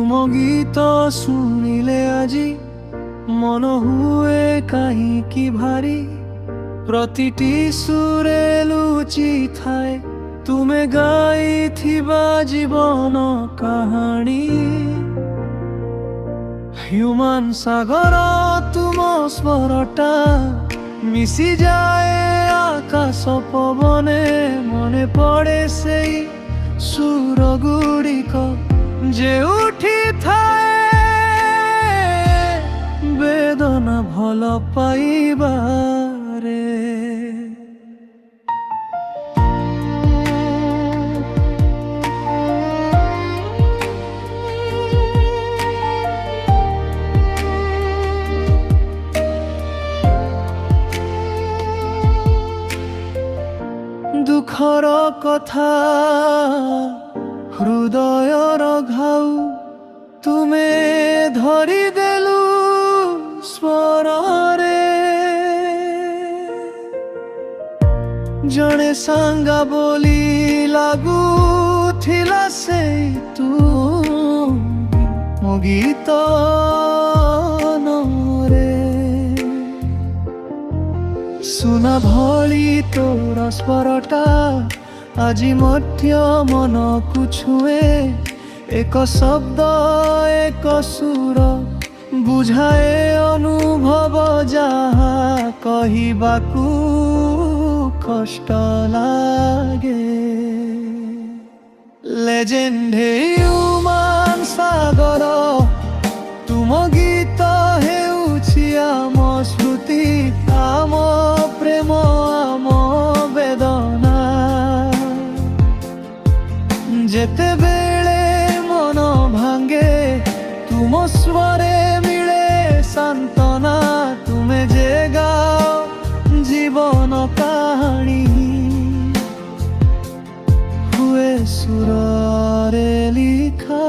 तुम गीत शुणिले आजी मन हुए कहीं भारी प्रतिटी सुरे लुचि थाए तुमे गाइथिबा जीवन कहानी ह्यूमान सागर तुम स्वरटा मिसी जाए आकाश पवने मने पड़े से सुर गुड़िक जे उठी थाए वेदना भल पाइबारे। दुखर कथा हृदयर घाउ तुमे धरी देलु स्वरे जने सांगा बोली लागू थिला से तू मो गीत सुना भली तोर स्वरटा आजी मध्य मन को छुए एक शब्द एक सुर बुझाए अनुभव जहा कहिबाकू कष्ट लागे। लेजेंड ह्यूमान सागर तुम गीत हेउछि आम स्मृति आम प्रेम आम वेदना जेते बेले मन भांगे तुम स्वरे मिले सांत्वना तुमे जे गाओ जीवन कहानी हुए सुरे लिखा।